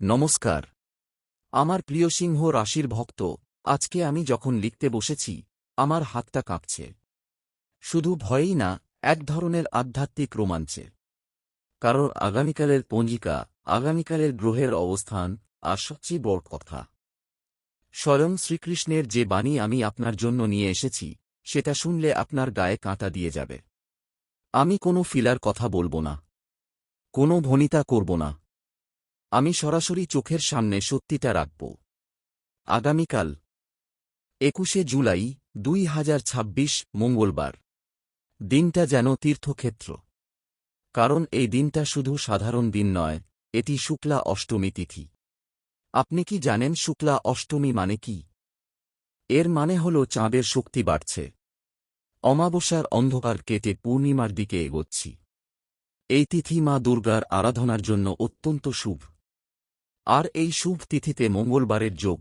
নমস্কার, আমার প্রিয় সিংহ রাশির ভক্ত। আজকে আমি যখন লিখতে বসেছি, আমার হাতটা কাঁপছে। শুধু ভয়েই না, এক ধরনের আধ্যাত্মিক রোমাঞ্চে। কারণ আগামীকালের পঞ্জিকা, আগামীকালের গ্রহের অবস্থান, আর সবচেয়ে বড় কথা, স্বয়ং শ্রীকৃষ্ণের যে বাণী আমি আপনার জন্য নিয়ে এসেছি, সেটা শুনলে আপনার গায়ে কাঁটা দিয়ে যাবে। আমি কোনো ফিলার কথা বলবো না, কোনো ভনিতা করব না। আমি সরাসরি চোখের সামনে সত্যিটা রাখব। আগামীকাল 21শে জুলাই 2026 মঙ্গলবার। দিনটা যেন তীর্থক্ষেত্র। কারণ এই দিনটা শুধু সাধারণ দিন নয়, এটি শুক্লা অষ্টমী তিথি। আপনি কি জানেন শুক্লা অষ্টমী মানে কি? এর মানে হল চাঁদের শক্তি বাড়ছে। অমাবস্যার অন্ধকার কেটে পূর্ণিমার দিকে এগোচ্ছি। এই তিথি মা দুর্গার আরাধনার জন্য অত্যন্ত শুভ। আর এই শুভ তিথিতে মঙ্গলবারের যোগ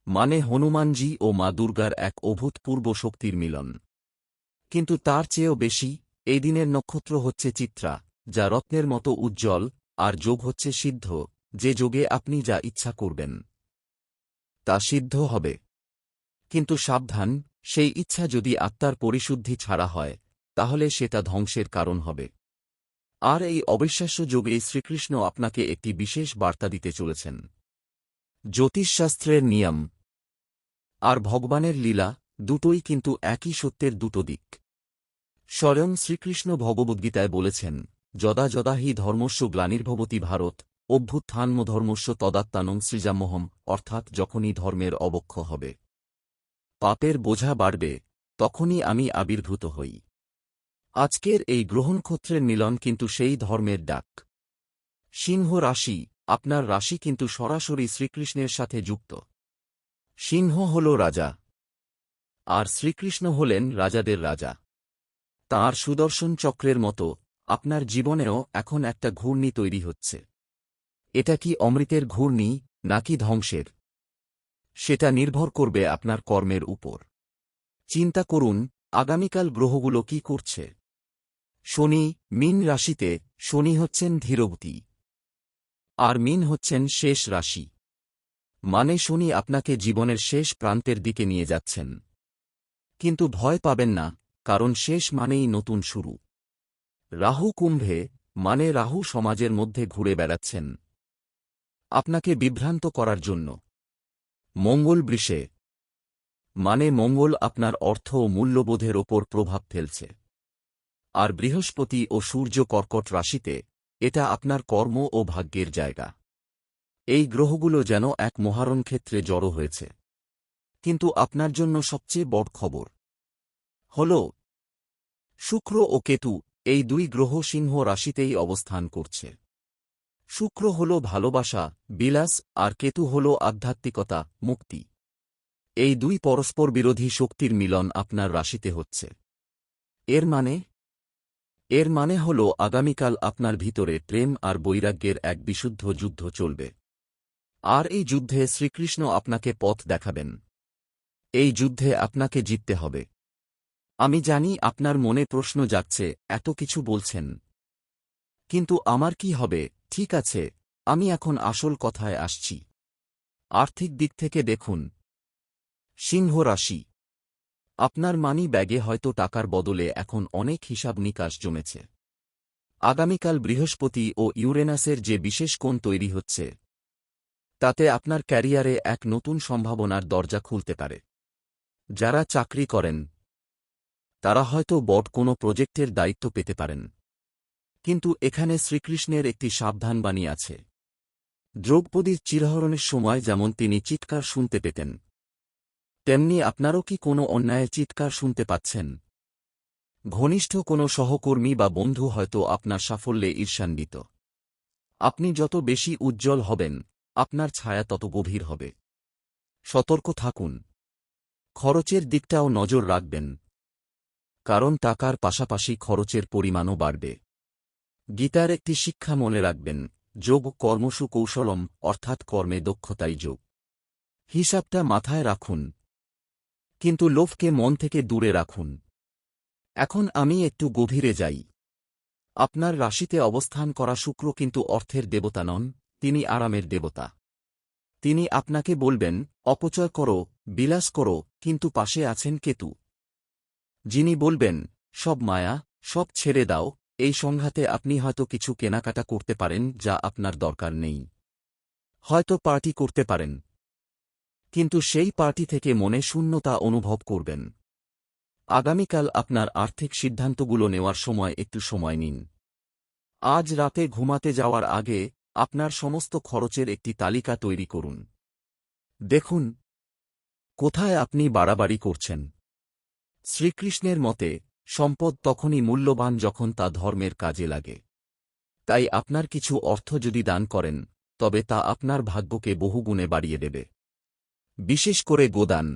মানে হনুমানজি ও মা দুর্গার এক অভূতপূর্ব শক্তির মিলন। কিন্তু তার চেয়েও বেশি, এই দিনের নক্ষত্র হচ্ছে চিত্রা, যা রত্নের মতো উজ্জ্বল, আর যোগ হচ্ছে সিদ্ধ, যে যোগে আপনি যা ইচ্ছা করবেন তা সিদ্ধ হবে। কিন্তু সাবধান, সেই ইচ্ছা যদি আত্মার পরিশুদ্ধি ছাড়া হয়, তাহলে সেটা ধ্বংসের কারণ হবে। আর এই অবিশ্বাস্য যোগে শ্রীকৃষ্ণ আপনাকে একটি বিশেষ বার্তা দিতে চলেছেন। জ্যোতিষশাস্ত্রের নিয়ম আর ভগবানের লীলা, দুটোই কিন্তু একই সত্যের দুটো দিক। স্বয়ং শ্রীকৃষ্ণ ভগবদ্গীতায় বলেছেন, যদা যদা হি ধর্মস্য গ্লানির্ভবতি ভারত, অভ্যুত্থানমধর্মস্য তদাত্মানং সৃজাম্যহম। অর্থাৎ যখনই ধর্মের অবক্ষ হবে, পাপের বোঝা বাড়বে, তখনই আমি আবির্ভূত হই। আজকের এই গ্রহনক্ষত্রের মিলন কিন্তু সেই ধর্মের ডাক। সিংহ রাশি, আপনার রাশি কিন্তু সরাসরি শ্রীকৃষ্ণের সাথে যুক্ত। সিংহ হল রাজা, আর শ্রীকৃষ্ণ হলেন রাজাদের রাজা। তাঁর সুদর্শন চক্রের মতো আপনার জীবনেও এখন একটা ঘূর্ণি তৈরি হচ্ছে। এটা কি অমৃতের ঘূর্ণি, নাকি ধ্বংসের? সেটা নির্ভর করবে আপনার কর্মের উপর। চিন্তা করুন, আগামীকাল গ্রহগুলো কি করছে। শনি, মীন রাশিতে। শনি হচ্ছেন ধীরগতি, আর মীন হচ্ছেন শেষ রাশি। মানে শনি আপনাকে জীবনের শেষ প্রান্তের দিকে নিয়ে যাচ্ছেন। কিন্তু ভয় পাবেন না, কারণ শেষ মানেই নতুন শুরু। রাহু কুম্ভে, মানে রাহু সমাজের মধ্যে ঘুরে বেড়াচ্ছেন আপনাকে বিভ্রান্ত করার জন্য। মঙ্গল বৃষে, মানে মঙ্গল আপনার অর্থ ও মূল্যবোধের ওপর প্রভাব ফেলছে। আর বৃহস্পতি ও সূর্য কর্কট রাশিতে, এটা আপনার কর্ম ও ভাগ্যের জায়গা। এই গ্রহগুলো যেন এক মহারণ ক্ষেত্রে জড়ো হয়েছে। কিন্তু আপনার জন্য সবচেয়ে বড় খবর হল, শুক্র ও কেতু, এই দুই গ্রহ সিংহ রাশিতেই অবস্থান করছে। শুক্র হল ভালোবাসা, বিলাস, আর কেতু হল আধ্যাত্মিকতা, মুক্তি। এই দুই পরস্পর বিরোধী শক্তির মিলন আপনার রাশিতে হচ্ছে। এর মানে হল আগামীকাল আপনার ভিতরে প্রেম আর বৈরাগ্যের এক বিশুদ্ধ যুদ্ধ চলবে। আর এই যুদ্ধে শ্রীকৃষ্ণ আপনাকে পথ দেখাবেন। এই যুদ্ধে আপনাকে জিততে হবে। আমি জানি আপনার মনে প্রশ্ন জাগছে, এত কিছু বলছেন, কিন্তু আমার কি হবে? ঠিক আছে, আমি এখন আসল কথায় আসছি। আর্থিক দিক থেকে দেখুন, সিংহ রাশি, আপনার মানি ব্যাগে হয়তো টাকার বদলে এখন অনেক হিসাব নিকাশ জমেছে। আগামীকাল বৃহস্পতি ও ইউরেনাসের যে বিশেষ কোণ তৈরি হচ্ছে, তাতে আপনার ক্যারিয়ারে এক নতুন সম্ভাবনার দরজা খুলতে পারে। যারা চাকরি করেন, তারা হয়তো বড় কোনো প্রজেক্টের দায়িত্ব পেতে পারেন। কিন্তু এখানে শ্রীকৃষ্ণের একটি সাবধানবাণী আছে। দ্রৌপদীর চিরহরণের সময় যেমন তিনি চিৎকার শুনতে পেতেন, তেমনি আপনারও কি কোনো অন্যায়ের চিৎকার শুনতে পাচ্ছেন? ঘনিষ্ঠ কোনো সহকর্মী বা বন্ধু হয়তো আপনার সাফল্যে ঈর্ষান্বিত। আপনি যত বেশি উজ্জ্বল হবেন, আপনার ছায়া তত গভীর হবে। সতর্ক থাকুন। খরচের দিকটাও নজর রাখবেন, কারণ টাকার পাশাপাশি খরচের পরিমাণও বাড়বে। গীতার একটি শিক্ষা মনে রাখবেন, যোগ কর্মসু কৌশলম, অর্থাৎ কর্মে দক্ষতাই যোগ। হিসাবটা মাথায় রাখুন, কিন্তু লোভকে মন থেকে দূরে রাখুন। এখন আমি একটু গভীরে যাই। আপনার রাশিতে অবস্থান করা শুক্র কিন্তু অর্থের দেবতা নন, তিনি আরামের দেবতা। তিনি আপনাকে বলবেন, অপচয় করো, বিলাস করো, কিন্তু পাশে আছেন কেতু, যিনি বলবেন, সব মায়া, সব ছেড়ে দাও। এই সংঘাতে আপনি হয়তো কিছু কেনাকাটা করতে পারেন যা আপনার দরকার নেই। হয়তো পার্টি করতে পারেন, কিন্তু সেই পার্টি থেকে মনে শূন্যতা অনুভব করবেন। আগামীকাল আপনার আর্থিক সিদ্ধান্তগুলো নেওয়ার সময় একটু সময় নিন। আজ রাতে ঘুমাতে যাওয়ার আগে আপনার সমস্ত খরচের একটি তালিকা তৈরি করুন। দেখুন কোথায় আপনি বাড়াবাড়ি করছেন। শ্রীকৃষ্ণের মতে, সম্পদ তখনই মূল্যবান যখন তা ধর্মের কাজে লাগে। তাই আপনার কিছু অর্থ যদি দান করেন, তবে তা আপনার ভাগ্যকে বহুগুণে বাড়িয়ে দেবে। বিশেষ করে গোদান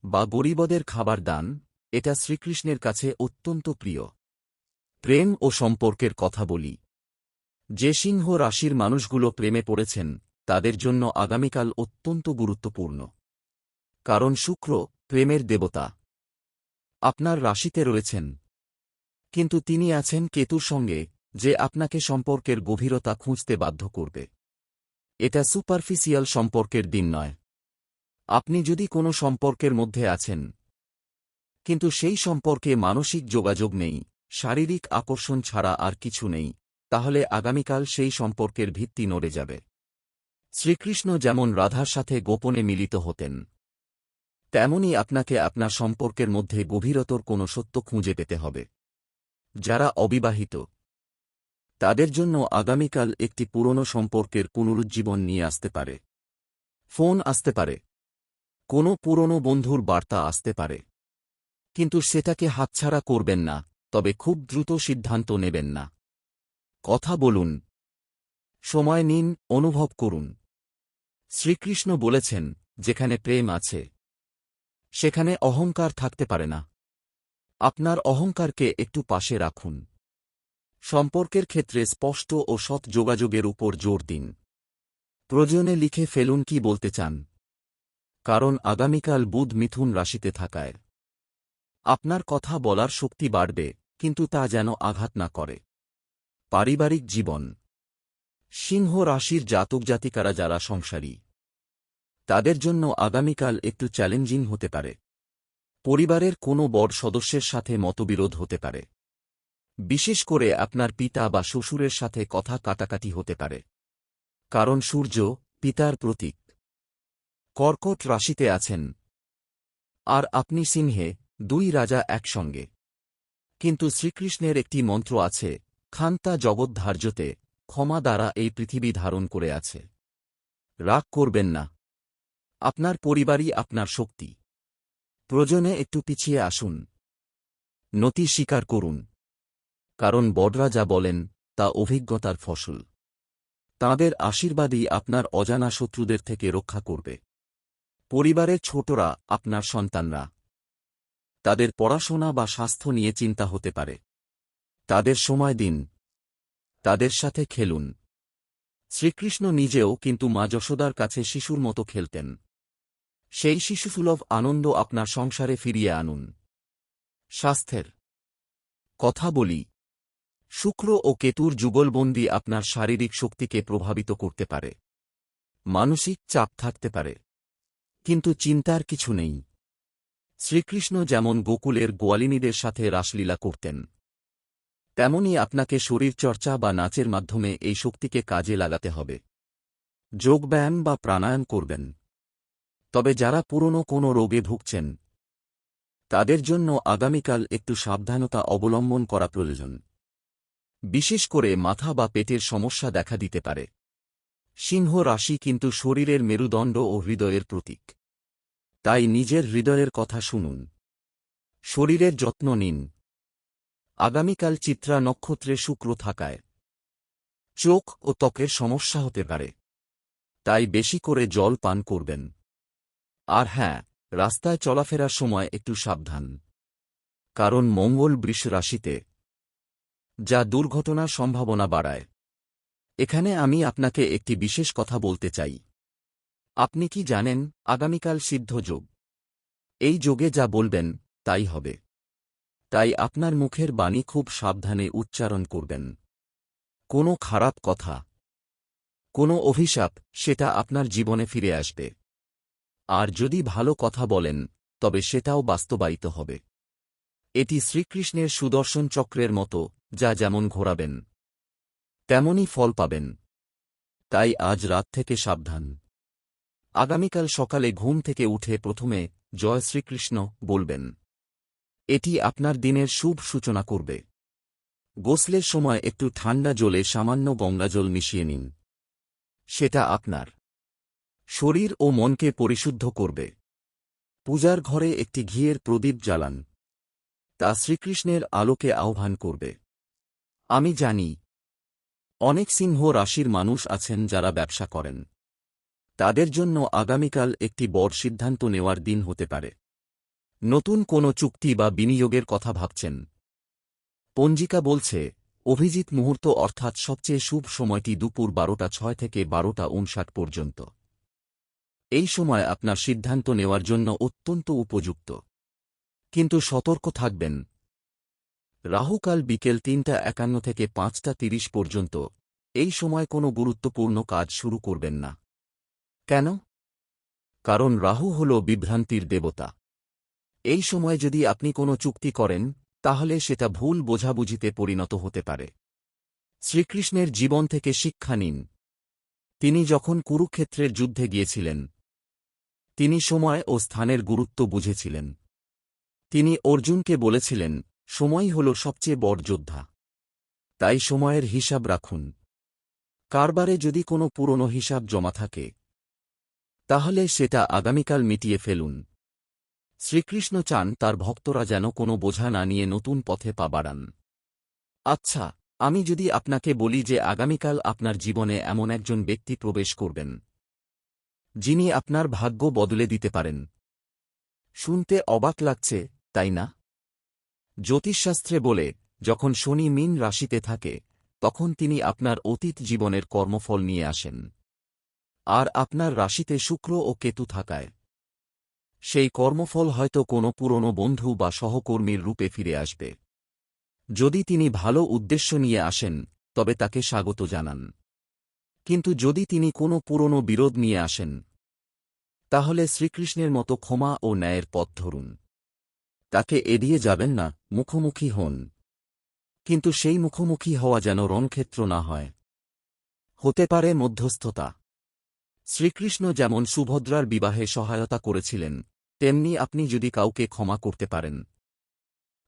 বা গরিবদের খাবার দান, এটা শ্রীকৃষ্ণের কাছে অত্যন্ত প্রিয়। প্রেম ও সম্পর্কের কথা বলি। যে সিংহ রাশির মানুষগুলো প্রেমে পড়েছেন, তাদের জন্য আগামীকাল অত্যন্ত গুরুত্বপূর্ণ। কারণ শুক্র, প্রেমের দেবতা, আপনার রাশিতে রয়েছেন। কিন্তু তিনি আছেন কেতুর সঙ্গে, যে আপনাকে সম্পর্কের গভীরতা খুঁজতে বাধ্য করবে। এটা সুপারফিসিয়াল সম্পর্কের দিন নয়। আপনি যদি কোনো সম্পর্কের মধ্যে আছেন, কিন্তু সেই সম্পর্কে মানসিক যোগাযোগ নেই, শারীরিক আকর্ষণ ছাড়া আর কিছু নেই, তাহলে আগামীকাল সেই সম্পর্কের ভিত্তি নড়ে যাবে। শ্রীকৃষ্ণ যেমন রাধার সাথে গোপনে মিলিত হতেন, তেমনি আপনাকে আপনার সম্পর্কের মধ্যে গভীরতর কোনো সত্য খুঁজে পেতে হবে। যারা অবিবাহিত, তাদের জন্য আগামীকাল একটি পুরনো সম্পর্কের পুনরুজ্জীবন নিয়ে আসতে পারে। ফোন আসতে পারে, কোনো পুরনো বন্ধুর বার্তা আসতে পারে, কিন্তু সেটাকে হাতছাড়া করবেন না, তবে খুব দ্রুত সিদ্ধান্ত নেবেন না। কথা বলুন, সময় নিন, অনুভব করুন। শ্রীকৃষ্ণ বলেছেন, যেখানে প্রেম আছে, সেখানে অহংকার থাকতে পারে না। আপনার অহংকারকে একটু পাশে রাখুন। সম্পর্কের ক্ষেত্রে স্পষ্ট ও সৎ যোগাযোগের উপর জোর দিন। প্রয়োজনে লিখে ফেলুন কি বলতে চান। কারণ আগামীকাল বুধ মিথুন রাশিতে থাকায় আপনার কথা বলার শক্তি বাড়বে, কিন্তু তা যেন আঘাত না করে। পারিবারিক জীবন। সিংহ রাশির জাতক জাতিকারা যারা সংসারী, তাদের জন্য আগামীকাল একটু চ্যালেঞ্জিং হতে পারে। পরিবারের কোনো বড় সদস্যের সাথে মতবিরোধ হতে পারে। বিশেষ করে আপনার পিতা বা শ্বশুরের সাথে কথা কাটাকাটি হতে পারে। কারণ সূর্য, পিতার প্রতীক, কর্কট রাশিতে আছেন, আর আপনি সিংহে, দুই রাজা একসঙ্গে। কিন্তু শ্রীকৃষ্ণের একটি মন্ত্র আছে, ক্ষান্তা জগৎ ধার্যতে, ক্ষমা দ্বারা এই পৃথিবী ধারণ করে আছে। রাগ করবেন না। আপনার পরিবারই আপনার শক্তি। প্রয়োজনে একটু পিছিয়ে আসুন। নতি স্বীকার করুন। কারণ বড়রা যা বলেন, তা অভিজ্ঞতার ফসল। তাঁদের আশীর্বাদই আপনার অজানা শত্রুদের থেকে রক্ষা করবে। পরিবারের ছোটরা, আপনার সন্তানরা, তাদের পড়াশোনা বা স্বাস্থ্য নিয়ে চিন্তা হতে পারে। তাদের সময় দিন, তাদের সাথে খেলুন। শ্রীকৃষ্ণ নিজেও কিন্তু মা যশোদার কাছে শিশুর মতো খেলতেন। সেই শিশুসুলভ আনন্দ আপনার সংসারে ফিরিয়ে আনুন। স্বাস্থ্যের কথা বলি। শুক্র ও কেতুর যুগলবন্দি আপনার শারীরিক শক্তিকে প্রভাবিত করতে পারে। মানসিক চাপ থাকতে পারে, কিন্তু চিন্তার কিছু নেই। শ্রীকৃষ্ণ যেমন গোকুলের গোয়ালিনীদের সাথে রাসলীলা করতেন, তেমনি আপনাকে শরীরচর্চা বা নাচের মাধ্যমে এই শক্তিকে কাজে লাগাতে হবে। যোগব্যায়াম বা প্রাণায়াম করবেন। তবে যারা পুরনো কোনো রোগে ভুগছেন, তাদের জন্য আগামীকাল একটু সাবধানতা অবলম্বন করা প্রয়োজন। বিশেষ করে মাথা বা পেটের সমস্যা দেখা দিতে পারে। সিংহ রাশি কিন্তু শরীরের মেরুদণ্ড ও হৃদয়ের প্রতীক। তাই নিজের হৃদয়ের কথা শুনুন। শরীরের যত্ন নিন। আগামীকাল চিত্রা নক্ষত্রে শুক্র থাকায় চোখ ও ত্বকের সমস্যা হতে পারে। তাই বেশি করে জল পান করবেন। আর হ্যাঁ, রাস্তায় চলাফেরার সময় একটু সাবধান। কারণ মঙ্গল বৃষ রাশিতে, যা দুর্ঘটনার সম্ভাবনা বাড়ায়। এখানে আমি আপনাকে একটি বিশেষ কথা বলতে চাই। আপনি কি জানেন, আগামীকাল সিদ্ধ যোগ। এই যোগে যা বলবেন, তাই হবে। তাই আপনার মুখের বাণী খুব সাবধানে উচ্চারণ করবেন। কোনো খারাপ কথা, কোনো অভিশাপ, সেটা আপনার জীবনে ফিরে আসবে। আর যদি ভালো কথা বলেন, তবে সেটাও বাস্তবায়িত হবে। এটি শ্রীকৃষ্ণের সুদর্শন চক্রের মতো, যা যেমন ঘোরাবেন তেমনই ফল পাবেন। তাই আজ রাত থেকে সাবধান। আগামীকাল সকালে ঘুম থেকে উঠে প্রথমে জয় শ্রীকৃষ্ণ বলবেন। এটি আপনার দিনের শুভ সূচনা করবে। গোসলের সময় একটু ঠান্ডা জলে সামান্য গঙ্গাজল মিশিয়ে নিন। সেটা আপনার শরীর ও মনকে পরিশুদ্ধ করবে। পূজার ঘরে একটি ঘিয়ের প্রদীপ জ্বালান। তা শ্রীকৃষ্ণের আলোকে আহ্বান করবে। আমি জানি, অনেক সিংহ রাশির মানুষ আছেন যারা ব্যবসা করেন। তাদের জন্য আগামীকাল একটি বড় সিদ্ধান্ত নেওয়ার দিন হতে পারে। নতুন কোনো চুক্তি বা বিনিয়োগের কথা ভাবছেন। পঞ্জিকা বলছে, অভিজিৎ মুহূর্ত অর্থাৎ সবচেয়ে শুভ সময়টি দুপুর 12:06 থেকে 12:59 পর্যন্ত। এই সময় আপনার সিদ্ধান্ত নেওয়ার জন্য অত্যন্ত উপযুক্ত। কিন্তু সতর্ক থাকবেন। রাহুকাল বিকেল 3:51 থেকে 5:30 পর্যন্ত। এই সময় কোনো গুরুত্বপূর্ণ কাজ শুরু করবেন না। কেন? কারণ রাহু হল বিভ্রান্তির দেবতা। এই সময় যদি আপনি কোনো চুক্তি করেন, তাহলে সেটা ভুল বোঝাবুঝিতে পরিণত হতে পারে। শ্রীকৃষ্ণের জীবন থেকে শিক্ষা নিন। তিনি যখন কুরুক্ষেত্রের যুদ্ধে গিয়েছিলেন, তিনি সময় ও স্থানের গুরুত্ব বুঝেছিলেন। তিনি অর্জুনকে বলেছিলেন, সময়ই হল সবচেয়ে বড় যোদ্ধা। তাই সময়ের হিসাব রাখুন। কারবারে যদি কোনো পুরনো হিসাব জমা থাকে, তাহলে সেটা আগামীকাল মিটিয়ে ফেলুন। শ্রীকৃষ্ণ চান তার ভক্তরা যেন কোনো বোঝা না নিয়ে নতুন পথে পা বাড়ান। আচ্ছা, আমি যদি আপনাকে বলি যে আগামীকাল আপনার জীবনে এমন একজন ব্যক্তি প্রবেশ করবেন, যিনি আপনার ভাগ্য বদলে দিতে পারেন। শুনতে অবাক লাগছে, তাই না? জ্যোতিষশাস্ত্রে বলে, যখন শনি মীন রাশিতে থাকে, তখন তিনি আপনার অতীত জীবনের কর্মফল নিয়ে আসেন। আর আপনার রাশিতে শুক্র ও কেতু থাকায় সেই কর্মফল হয়তো কোনো পুরনো বন্ধু বা সহকর্মীর রূপে ফিরে আসবে। যদি তিনি ভালো উদ্দেশ্য নিয়ে আসেন, তবে তাকে স্বাগত জানান। কিন্তু যদি তিনি কোনো পুরনো বিরোধ নিয়ে আসেন, তাহলে শ্রীকৃষ্ণের মতো ক্ষমা ও ন্যায়ের পথ ধরুন। তাকে এড়িয়ে যাবেন না, মুখোমুখি হন। কিন্তু সেই মুখোমুখি হওয়া যেন রণক্ষেত্র না হয়। হতে পারে মধ্যস্থতা। শ্রীকৃষ্ণ যেমন সুভদ্রার বিবাহে সহায়তা করেছিলেন, তেমনি আপনি যদি কাউকে ক্ষমা করতে পারেন,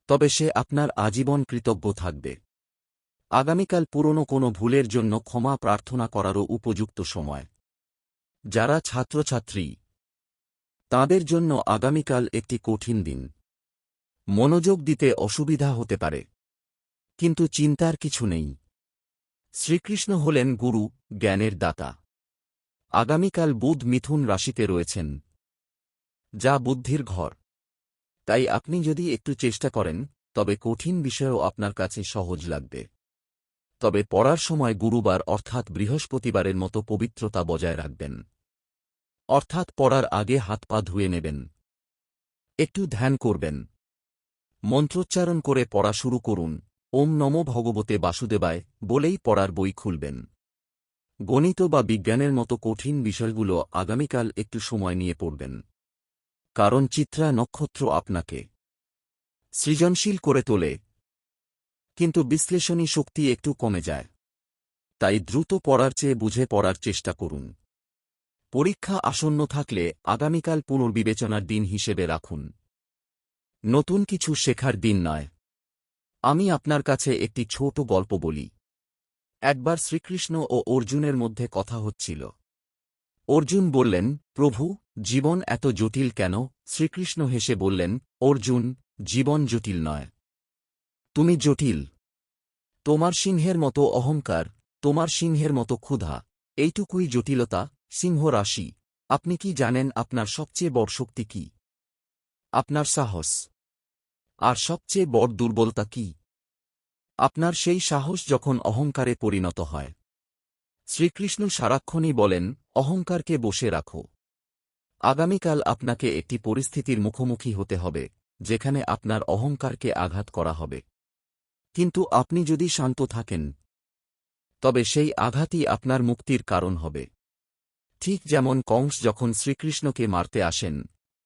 তবে সে আপনার আজীবন কৃতজ্ঞ থাকবে। আগামীকাল পুরনো কোনো ভুলের জন্য ক্ষমা প্রার্থনা করারও উপযুক্ত সময়। যারা ছাত্রছাত্রী, তাঁদের জন্য আগামীকাল একটি কঠিন দিন। মনোযোগ দিতে অসুবিধা হতে পারে, কিন্তু চিন্তার কিছু নেই। শ্রীকৃষ্ণ হলেন গুরু, জ্ঞানের দাতা। আগামীকাল বুধ মিথুন রাশিতে রয়েছেন, যা বুদ্ধির ঘর। তাই আপনি যদি একটু চেষ্টা করেন, তবে কঠিন বিষয়ও আপনার কাছে সহজ লাগবে। তবে পড়ার সময় গুরুবার অর্থাৎ বৃহস্পতিবারের মতো পবিত্রতা বজায় রাখবেন। অর্থাৎ পড়ার আগে হাত পা ধুয়ে নেবেন। একটু ধ্যান করবেন। মন্ত্রোচ্চারণ করে পড়া শুরু করুন। ওম নমো ভগবতে বাসুদেবায় বলেই পড়ার বই খুলবেন। গণিত বা বিজ্ঞানের মতো কঠিন বিষয়গুলো আগামীকাল একটু সময় নিয়ে পড়বেন। কারণ চিত্রা নক্ষত্র আপনাকে সৃজনশীল করে তোলে, কিন্তু বিশ্লেষণী শক্তি একটু কমে যায়। তাই দ্রুত পড়ার চেয়ে বুঝে পড়ার চেষ্টা করুন। পরীক্ষা আসন্ন থাকলে আগামীকাল পুনর্বিবেচনার দিন হিসেবে রাখুন। নতুন কিছু শেখার দিন নয়। আমি আপনার কাছে একটি ছোট গল্প বলি। একবার শ্রীকৃষ্ণ ও অর্জুনের মধ্যে কথা হচ্ছিল। অর্জুন বললেন, প্রভু, জীবন এত জটিল কেন? শ্রীকৃষ্ণ হেসে বললেন, অর্জুন, জীবন জটিল নয়, তুমি জটিল। তোমার সিংহের মতো অহংকার, তোমার সিংহের মতো ক্ষুধা, এইটুকুই জটিলতা। সিংহ রাশি, আপনি কি জানেন আপনার সবচেয়ে বড় শক্তি কি? আপনার সাহস। আর সবচেয়ে বড় দুর্বলতা কি? আপনার সেই সাহস যখন অহংকারে পরিণত হয়। শ্রীকৃষ্ণ সারাক্ষণই বলেন, অহংকারকে বসে রাখো। আগামীকাল আপনাকে একটি পরিস্থিতির মুখোমুখি হতে হবে, যেখানে আপনার অহংকারকে আঘাত করা হবে। কিন্তু আপনি যদি শান্ত থাকেন, তবে সেই আঘাতই আপনার মুক্তির কারণ হবে। ঠিক যেমন কংস যখন শ্রীকৃষ্ণকে মারতে আসেন,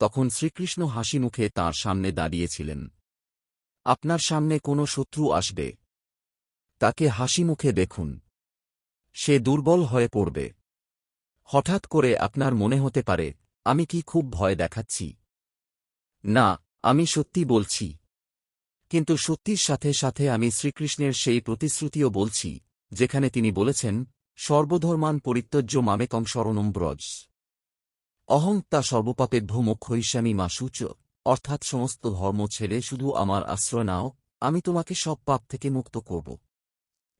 তখন শ্রীকৃষ্ণ হাসিমুখে তাঁর সামনে দাঁড়িয়েছিলেন। আপনার সামনে কোনো শত্রু আসবে, তাকে হাসিমুখে দেখুন। সে দুর্বল হয়ে পড়বে। হঠাৎ করে আপনার মনে হতে পারে, আমি কি খুব ভয় দেখাচ্ছি? না, আমি সত্যি বলছি। কিন্তু সত্যির সাথে সাথে আমি শ্রীকৃষ্ণের সেই প্রতিশ্রুতিও বলছি, যেখানে তিনি বলেছেন, সর্বধর্মান পরিত্যজ্য মামেকং শরণং ব্রজ। অহং তা সর্বপাপেভ্যো মোক্ষয়িষ্যামি মা শুচ। অর্থাৎ সমস্ত ধর্ম ছেড়ে শুধু আমার আশ্রয় নাও, আমি তোমাকে সব পাপ থেকে মুক্ত করব।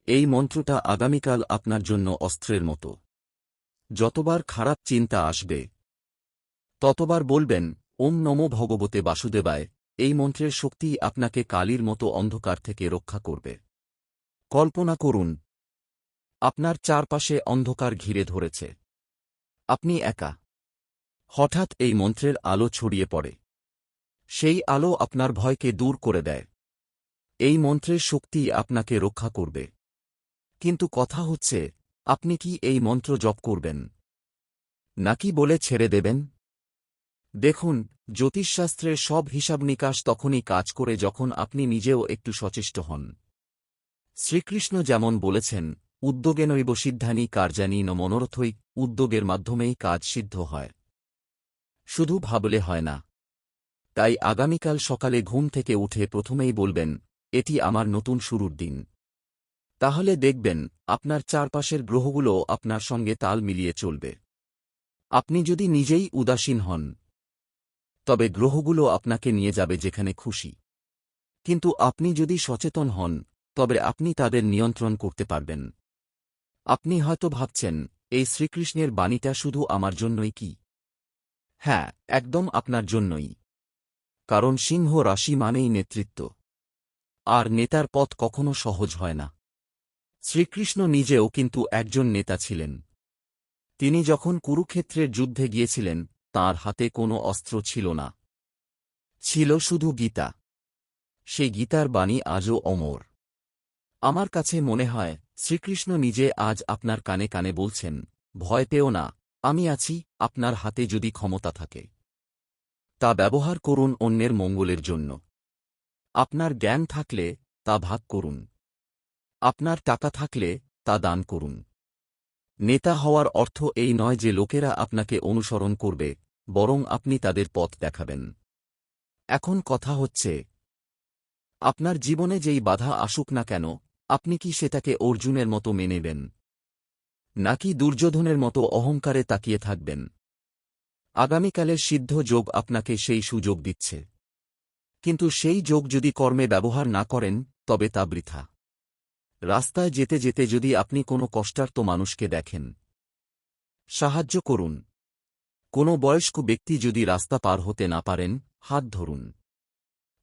এই মন্ত্রটা আগামীকাল আপনার জন্য অস্ত্রের মতো। যতবার খারাপ চিন্তা আসবে, ততবার বলবেন, ওম নমো ভগবতে বাসুদেবায়। এই মন্ত্রের শক্তি আপনাকে কালির মতো অন্ধকার থেকে রক্ষা করবে। কল্পনা করুন, আপনার চারপাশে অন্ধকার ঘিরে ধরেছে। আপনি একা। হঠাৎ এই মন্ত্রের আলো ছড়িয়ে পড়ে। সেই আলো আপনার ভয়কে দূর করে দেয়। এই মন্ত্রের শক্তি আপনাকে রক্ষা করবে। কিন্তু কথা হচ্ছে, আপনি কি এই মন্ত্র জপ করবেন, নাকি বলে ছেড়ে দেবেন? দেখুন, জ্যোতিষশাস্ত্রের সব হিসাব নিকাশ তখনই কাজ করে যখন আপনি নিজেও একটু সচেষ্ট হন। শ্রীকৃষ্ণ যেমন বলেছেন, উদ্যোগেনৈব সিদ্ধানি কার্যানি ন মনোরথই। উদ্যোগের মাধ্যমেই কাজ সিদ্ধ হয়, শুধু ভাবলে হয় না। তাই আগামীকাল সকালে ঘুম থেকে উঠে প্রথমেই বলবেন, এটি আমার নতুন শুরুর দিন। তাহলে দেখবেন, আপনার চারপাশের গ্রহগুলো আপনার সঙ্গে তাল মিলিয়ে চলবে। আপনি যদি নিজেই উদাসীন হন, তবে গ্রহগুলো আপনাকে নিয়ে যাবে যেখানে খুশি। কিন্তু আপনি যদি সচেতন হন, তবে আপনি তাদের নিয়ন্ত্রণ করতে পারবেন। আপনি হয়তো ভাবছেন, এই শ্রীকৃষ্ণের বাণীটা শুধু আমার জন্যই কি? হ্যাঁ, একদম আপনার জন্যই। কারণ সিংহ রাশি মানেই নেতৃত্ব। আর নেতার পথ কখনো সহজ হয় না। শ্রীকৃষ্ণ নিজেও কিন্তু একজন নেতা ছিলেন। তিনি যখন কুরুক্ষেত্রের যুদ্ধে গিয়েছিলেন, তাঁর হাতে কোনো অস্ত্র ছিল না। ছিল শুধু গীতা। সেই গীতার বাণী আজও অমর। আমার কাছে মনে হয়, শ্রীকৃষ্ণ নিজে আজ আপনার কানে কানে বলছেন, ভয় পেও না, আমি আছি। আপনার হাতে যদি ক্ষমতা থাকে, তা ব্যবহার করুন অন্যের মঙ্গলের জন্য। আপনার জ্ঞান থাকলে তা ভাগ করুন। আপনার টাকা থাকলে তা দান করুন। নেতা হওয়ার অর্থ এই নয় যে লোকেরা আপনাকে অনুসরণ করবে, বরং আপনি তাদের পথ দেখাবেন। এখন কথা হচ্ছে, আপনার জীবনে যেই বাধা আসুক না কেন, আপনি কি সেটাকে অর্জুনের মতো মেনে নেবেন, নাকি দুর্যোধনের মতো অহংকারে তাকিয়ে থাকবেন? আগামীকালের সিদ্ধ যোগ আপনাকে সেই সুযোগ দিচ্ছে। কিন্তু সেই যোগ যদি কর্মে ব্যবহার না করেন, তবে তা বৃথা। রাস্তায় যেতে যেতে যদি আপনি কোনো কষ্টার্ত মানুষকে দেখেন, সাহায্য করুন। কোনো বয়স্ক ব্যক্তি যদি রাস্তা পার হতে না পারেন, হাত ধরুন।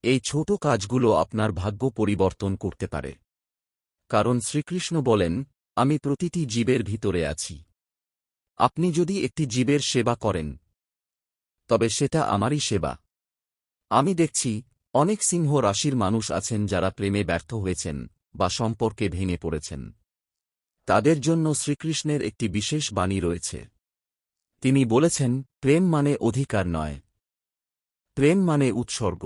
এই ছোট কাজগুলো আপনার ভাগ্য পরিবর্তন করতে পারে। কারণ শ্রীকৃষ্ণ বলেন, আমি প্রতিটি জীবের ভিতরে আছি। আপনি যদি একটি জীবের সেবা করেন, তবে সেটা আমারই সেবা। আমি দেখছি, অনেক সিংহ রাশির মানুষ আছেন যারা প্রেমে ব্যর্থ হয়েছেন বা সম্পর্কে ভেঙে পড়েছেন। তাদের জন্য শ্রীকৃষ্ণের একটি বিশেষ বাণী রয়েছে। তিনি বলেছেন, প্রেম মানে অধিকার নয়, প্রেম মানে উৎসর্গ।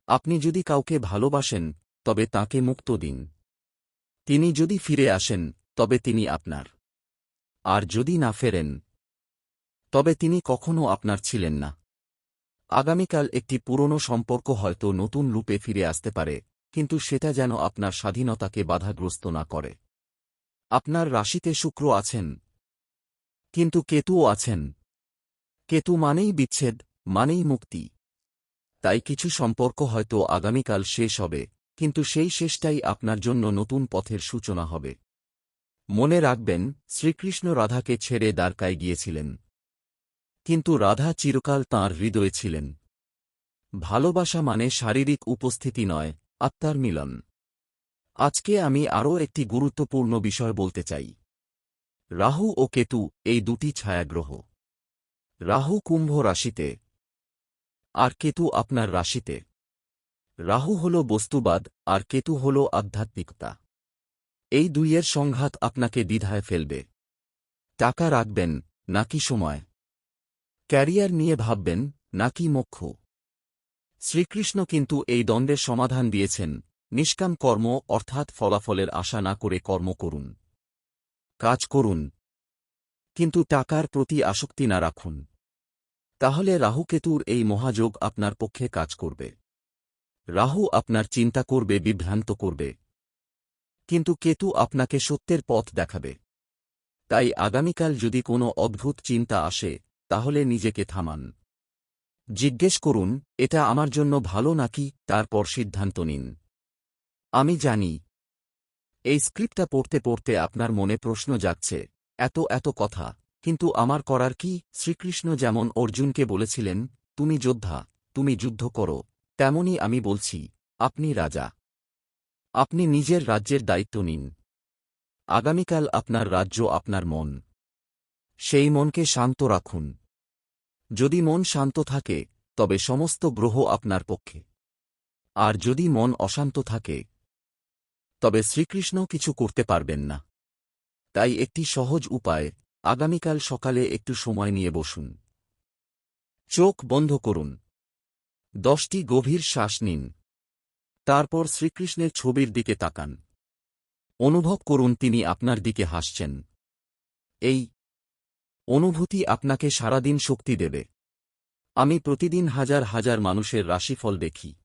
আপনি যদি কাউকে ভালোবাসেন, তবে তাকে মুক্ত দিন। তিনি যদি ফিরে আসেন, তবে তিনি আপনার। আর যদি না ফেরেন, তবে তিনি কখনো আপনার ছিলেন না। আগামীকাল একটি পুরনো সম্পর্ক হয়তো নতুন রূপে ফিরে আসতে পারে, কিন্তু সেটা যেন আপনার স্বাধীনতাকে বাধাগ্রস্ত না করে। আপনার রাশিতে শুক্র আছেন, কিন্তু কেতুও আছেন। কেতু মানেই বিচ্ছেদ, মানেই মুক্তি। তাই কিছু সম্পর্ক হয়তো আগামীকাল শেষ হবে, কিন্তু সেই শেষটাই আপনার জন্য নতুন পথের সূচনা হবে। মনে রাখবেন, শ্রীকৃষ্ণ রাধাকে ছেড়ে দ্বারকায় গিয়েছিলেন, কিন্তু রাধা চিরকাল তাঁর হৃদয়ে ছিলেন। ভালোবাসা মানে শারীরিক উপস্থিতি নয়, আত্মার মিলন। আজকে আমি আরও একটি গুরুত্বপূর্ণ বিষয় বলতে চাই। রাহু ও কেতু এই দুটি ছায়াগ্রহ। রাহু কুম্ভ রাশিতে, আর কেতু আপনার রাশিতে। রাহু হল বস্তুবাদ, আর কেতু হল আধ্যাত্মিকতা। এই দুইয়ের সংঘাত আপনাকে দ্বিধায় ফেলবে। টাকা রাখবেন নাকি সময়? ক্যারিয়ার নিয়ে ভাববেন নাকি মোক্ষ? শ্রীকৃষ্ণ কিন্তু এই দ্বন্দ্বের সমাধান দিয়েছেন। নিষ্কাম কর্ম অর্থাৎ ফলাফলের আশা না করে কর্ম করুন। কাজ করুন, কিন্তু টাকার প্রতি আসক্তি না রাখুন। তাহলে রাহু-কেতুর এই মহাযোগ আপনার পক্ষে কাজ করবে। রাহু আপনার চিন্তা করবে, বিভ্রান্ত করবে, কিন্তু কেতু আপনাকে সত্যের পথ দেখাবে। তাই আগামীকাল যদি কোনো অদ্ভুত চিন্তা আসে, তাহলে নিজেকে থামান। জিজ্ঞেস করুন, এটা আমার জন্য ভালো নাকি? তারপর সিদ্ধান্ত নিন। আমি জানি, এই স্ক্রিপ্টটা পড়তে পড়তে আপনার মনে প্রশ্ন জাগছে, এত কথা, কিন্তু আমার করার কি? শ্রীকৃষ্ণ যেমন অর্জুনকে বলেছিলেন, তুমি যোদ্ধা, তুমি যুদ্ধ করো, তেমনি আমি বলছি, আপনি রাজা। আপনি নিজের রাজ্যের দায়িত্ব নিন। আগামীকাল আপনার রাজ্য আপনার মন। সেই মনকে শান্ত রাখুন। যদি মন শান্ত থাকে, তবে সমস্ত গ্রহ আপনার পক্ষে। আর যদি মন অশান্ত থাকে, তবে শ্রীকৃষ্ণ কিছু করতে পারবেন না। তাই একটি সহজ উপায়, আগামীকাল সকালে একটু সময় নিয়ে বসুন। চোখ বন্ধ করুন। 10টি গভীর শ্বাস নিন। তারপর শ্রীকৃষ্ণের ছবির দিকে তাকান। অনুভব করুন তিনি আপনার দিকে হাসছেন। এই অনুভূতি আপনাকে সারাদিন শক্তি দেবে। আমি প্রতিদিন হাজার হাজার মানুষের রাশিফল দেখি,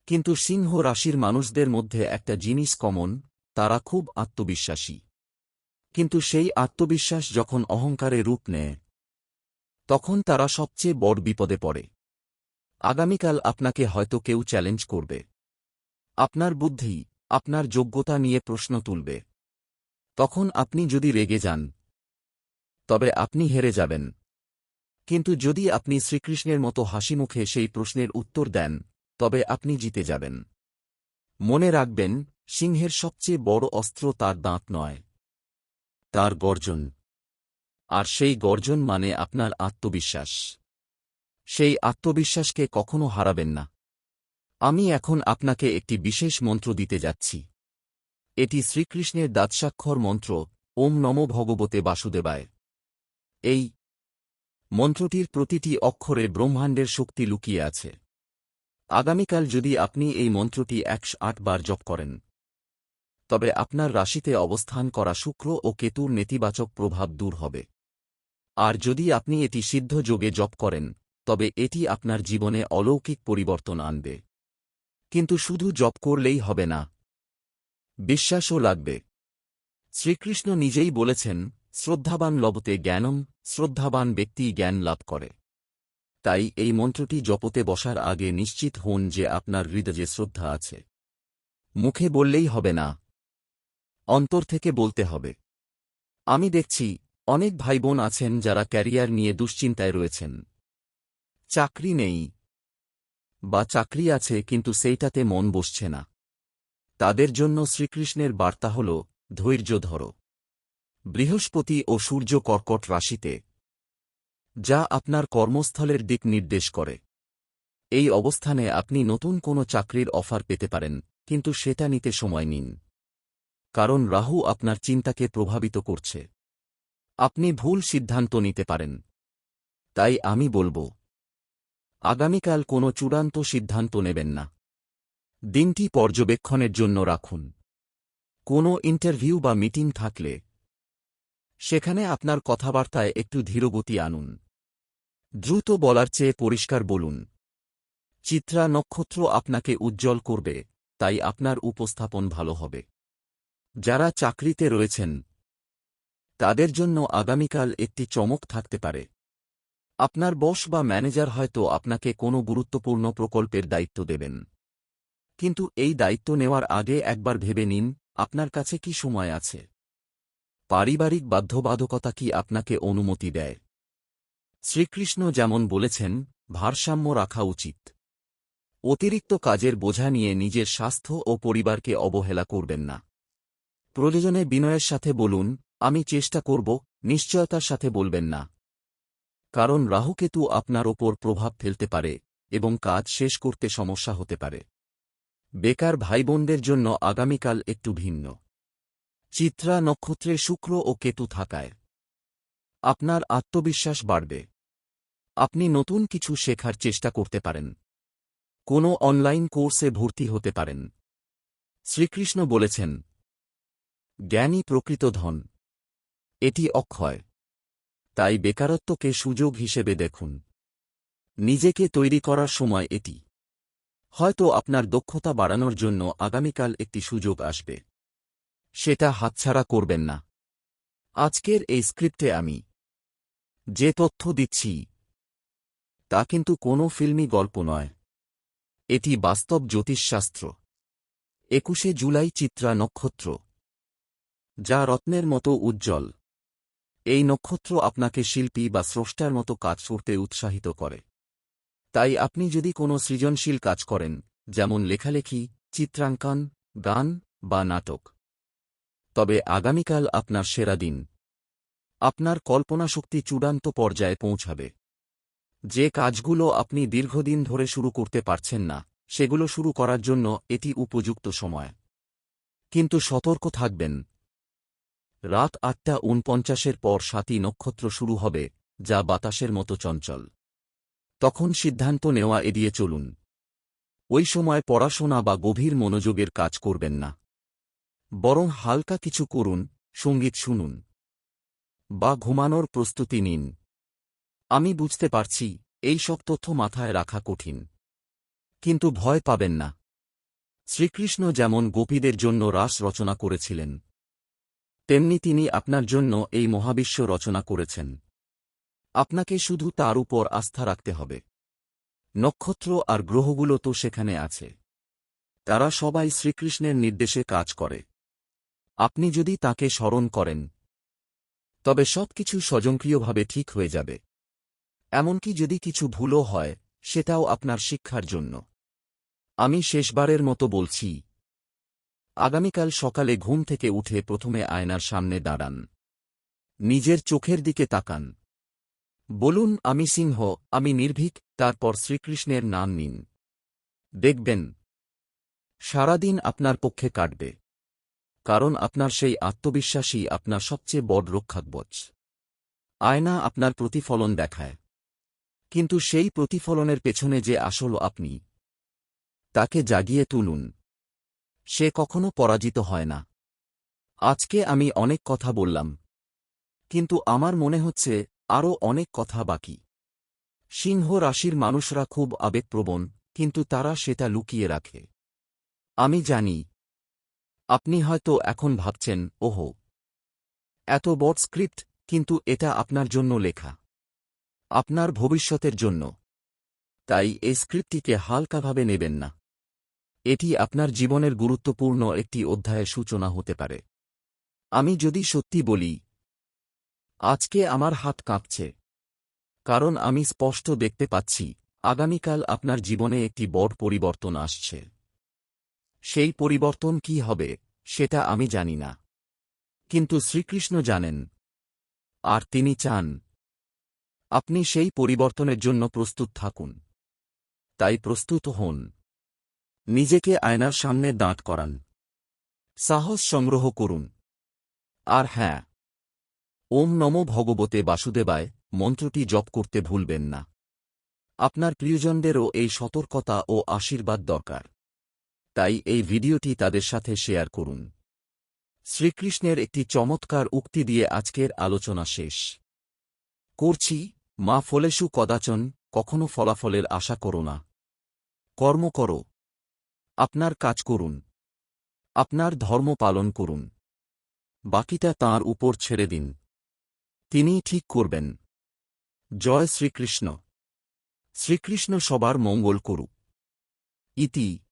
কিন্তু সিংহ রাশির মানুষদের মধ্যে একটা জিনিস কমন, তারা খুব আত্মবিশ্বাসী। কিন্তু সেই আত্মবিশ্বাস যখন অহংকারে রূপ নেয়, তখন তারা সবচেয়ে বড় বিপদে পড়ে। আগামীকাল আপনাকে হয়তো কেউ চ্যালেঞ্জ করবে। আপনার বুদ্ধি, আপনার যোগ্যতা নিয়ে প্রশ্ন তুলবে। তখন আপনি যদি রেগে যান, তবে আপনি হেরে যাবেন। কিন্তু যদি আপনি শ্রীকৃষ্ণের মতো হাসিমুখে সেই প্রশ্নের উত্তর দেন, তবে আপনি জিতে যাবেন। মনে রাখবেন, সিংহের সবচেয়ে বড় অস্ত্র তার দাঁত নয়, তার গর্জন। আর সেই গর্জন মানে আপনার আত্মবিশ্বাস। সেই আত্মবিশ্বাসকে কখনো হারাবেন না। আমি এখন আপনাকে একটি বিশেষ মন্ত্র দিতে যাচ্ছি। এটি শ্রীকৃষ্ণের দাঁতস্বাক্ষর মন্ত্র, ওম নমো ভগবতে বাসুদেবায়। এই মন্ত্রটির প্রতিটি অক্ষরে ব্রহ্মাণ্ডের শক্তি লুকিয়ে আছে। আগামীকাল যদি আপনি এই মন্ত্রটি 108 বার জপ করেন, তবে আপনার রাশিতে অবস্থান করা শুক্র ও কেতুর নেতিবাচক প্রভাব দূর হবে। আর যদি আপনি এটি সিদ্ধ যোগে জপ করেন, তবে এটি আপনার জীবনে অলৌকিক পরিবর্তন আনবে। কিন্তু শুধু জপ করলেই হবে না, বিশ্বাসও লাগবে। শ্রীকৃষ্ণ নিজেই বলেছেন, শ্রদ্ধাবান লবতে জ্ঞানম, শ্রদ্ধাবান ব্যক্তি জ্ঞান লাভ করে। তাই এই মন্ত্রটি জপতে বসার আগে নিশ্চিত হন যে আপনার হৃদয়ে শ্রদ্ধা আছে। মুখে বললেই হবে না, অন্তর থেকে বলতে হবে। আমি দেখছি, অনেক ভাইবোন আছেন যারা ক্যারিয়ার নিয়ে দুশ্চিন্তায় রয়েছেন। চাকরি নেই, বা চাকরি আছে কিন্তু সেইটাতে মন বসছে না। তাদের জন্য শ্রীকৃষ্ণের বার্তা হল, ধৈর্য ধরো। বৃহস্পতি ও সূর্য কর্কট রাশিতে, যা আপনার কর্মস্থলের দিক নির্দেশ করে। এই অবস্থানে আপনি নতুন কোনো চাকরির অফার পেতে পারেন, কিন্তু সেটা নিতে সময় নিন। কারণ রাহু আপনার চিন্তাকে প্রভাবিত করছে। আপনি ভুল সিদ্ধান্ত নিতে পারেন। তাই আমি বলবো, আগামীকাল কোনো চূড়ান্ত সিদ্ধান্ত নেবেন না। দিনটি পর্যবেক্ষণের জন্য রাখুন। কোনো ইন্টারভিউ বা মিটিং থাকলে, সেখানে আপনার কথাবার্তায় একটু ধীরগতি আনুন। দ্রুত বলার চেয়ে পরিষ্কার বলুন। চিত্রা নক্ষত্র আপনাকে উজ্জ্বল করবে, তাই আপনার উপস্থাপন ভালো হবে। যারা চাকরিতে রয়েছেন, তাদের জন্য আগামীকাল একটি চমক থাকতে পারে। আপনার বস বা ম্যানেজার হয়তো আপনাকে কোনো গুরুত্বপূর্ণ প্রকল্পের দায়িত্ব দেবেন। কিন্তু এই দায়িত্ব নেওয়ার আগে একবার ভেবে নিন, আপনার কাছে কি সময় আছে। পারিবারিক বাধ্যবাধকতা কি আপনাকে অনুমতি দেয়? শ্রীকৃষ্ণ যেমন বলেছেন, ভারসাম্য রাখা উচিত। অতিরিক্ত কাজের বোঝা নিয়ে নিজের স্বাস্থ্য ও পরিবারকে অবহেলা করবেন না। প্রয়োজনে বিনয়ের সাথে বলুন, আমি চেষ্টা করব, নিশ্চয়তার সাথে বলবেন না। কারণ রাহুকেতু আপনার ওপর প্রভাব ফেলতে পারে এবং কাজ শেষ করতে সমস্যা হতে পারে। বেকার ভাইবোনদের জন্য আগামীকাল একটু ভিন্ন। চিত্রা নক্ষত্রে শুক্র ও কেতু থাকায় আপনার আত্মবিশ্বাস বাড়বে। আপনি নতুন কিছু শেখার চেষ্টা করতে পারেন। কোনো অনলাইন কোর্সে ভর্তি হতে পারেন। শ্রীকৃষ্ণ বলেছেন, জ্ঞানই প্রকৃত ধন। এটি অক্ষয়। তাই বেকারত্বকে সুযোগ হিসেবে দেখুন। নিজেকে তৈরি করার সময় এটি। হয়তো আপনার দক্ষতা বাড়ানোর জন্য আগামীকাল একটি সুযোগ আসবে। সেটা হাতছাড়া করবেন না। আজকের এই স্ক্রিপ্টে আমি যে তথ্য দিচ্ছি তা কিন্তু কোনো ফিল্মি গল্প নয়। এটি বাস্তব জ্যোতিষশাস্ত্র। 21শে জুলাই চিত্রা নক্ষত্র, যা রত্নের মতো উজ্জ্বল। এই নক্ষত্র আপনাকে শিল্পী বা স্রষ্টার মতো কাজ করতে উৎসাহিত করে। তাই আপনি যদি কোনো সৃজনশীল কাজ করেন, যেমন লেখালেখি, চিত্রাঙ্কন, গান বা নাটক, তবে আগামীকাল আপনার সেরা দিন। আপনার কল্পনাশক্তি চূড়ান্ত পর্যায়ে পৌঁছাবে। যে কাজগুলো আপনি দীর্ঘদিন ধরে শুরু করতে পারছেন না, সেগুলো শুরু করার জন্য এটি উপযুক্ত সময়। কিন্তু সতর্ক থাকবেন। রাত 8:49-এর পর 7ই নক্ষত্র শুরু হবে, যা বাতাসের মতো চঞ্চল। তখন সিদ্ধান্ত নেওয়া এড়িয়ে চলুন। ওই সময় পড়াশোনা বা গভীর মনোযোগের কাজ করবেন না। বরং হালকা কিছু করুন, সঙ্গীত শুনুন বা ঘুমানোর প্রস্তুতি নিন। আমি বুঝতে পারছি, এই সব তথ্য মাথায় রাখা কঠিন। কিন্তু ভয় পাবেন না। শ্রীকৃষ্ণ যেমন গোপীদের জন্য রাস রচনা করেছিলেন, তেমনি তিনি আপনার জন্য এই মহাবিশ্ব রচনা করেছেন। আপনাকে শুধু তার উপর আস্থা রাখতে হবে। নক্ষত্র আর গ্রহগুলো তো সেখানে আছে। তারা সবাই শ্রীকৃষ্ণের নির্দেশে কাজ করে। আপনি যদি তাকে স্মরণ করেন, তবে সবকিছু স্বয়ংক্রিয়ভাবে ঠিক হয়ে যাবে। এমনকি যদি কিছু ভুলও হয়, সেটাও আপনার শিক্ষার জন্য। আমি শেষবারের মতো বলছি, আগামীকাল সকালে ঘুম থেকে উঠে প্রথমে আয়নার সামনে দাঁড়ান। নিজের চোখের দিকে তাকান। বলুন, আমি সিংহ, আমি নির্ভীক, তারপর শ্রীকৃষ্ণের নাম নিন। দেখবেন, সারাদিন আপনার পক্ষে কাটবে। কারণ আপনার সেই আত্মবিশ্বাসই আপনার সবচেয়ে বড় রক্ষাকবচ। আয়না আপনার প্রতিফলন দেখায়, কিন্তু সেই প্রতিফলনের পেছনে যে আসল আপনি, তাকে জাগিয়ে তুলুন। সে কখনো পরাজিত হয় না। আজকে আমি অনেক কথা বললাম, কিন্তু আমার মনে হচ্ছে আরও অনেক কথা বাকি। সিংহ রাশির মানুষরা খুব আবেগপ্রবণ, কিন্তু তারা সেটা লুকিয়ে রাখে। আমি জানি। আপনি হয়তো এখন ভাবছেন, ওহো, এত বড় স্ক্রিপ্ট, কিন্তু এটা আপনার জন্য লেখা। আপনার ভবিষ্যতের জন্য। তাই এই স্ক্রিপ্টটিকে হালকাভাবে নেবেন না। এটি আপনার জীবনের গুরুত্বপূর্ণ একটি অধ্যায়ের সূচনা হতে পারে। আমি যদি সত্যি বলি, আজকে আমার হাত কাঁপছে। কারণ আমি স্পষ্ট দেখতে পাচ্ছি, আগামীকাল আপনার জীবনে একটি বড় পরিবর্তন আসছে। সেই পরিবর্তন কি হবে, সেটা আমি জানি না। কিন্তু শ্রীকৃষ্ণ জানেন। আর তিনি চান আপনি সেই পরিবর্তনের জন্য প্রস্তুত থাকুন। তাই প্রস্তুত হন। নিজেকে আয়নার সামনে দাঁড় করান। সাহস সংগ্রহ করুন। আর হ্যাঁ, ওম নমো ভগবতে বাসুদেবায় মন্ত্রটি জপ করতে ভুলবেন না। আপনার প্রিয়জনদেরও এই সতর্কতা ও আশীর্বাদ দরকার। তাই এই ভিডিওটি তাদের সাথে শেয়ার করুন। শ্রীকৃষ্ণের একটি চমৎকার উক্তি দিয়ে আজকের আলোচনা শেষ করছি। মা ফলেষু কদাচন, কখনো ফলাফলের আশা করো না। কর্ম করো। আপনার কাজ করুন। আপনার ধর্ম পালন করুন। বাকিটা তাঁর উপর ছেড়ে দিন। তিনিই ঠিক করবেন। জয় শ্রীকৃষ্ণ। শ্রীকৃষ্ণ সবার মঙ্গল করুক। ইতি।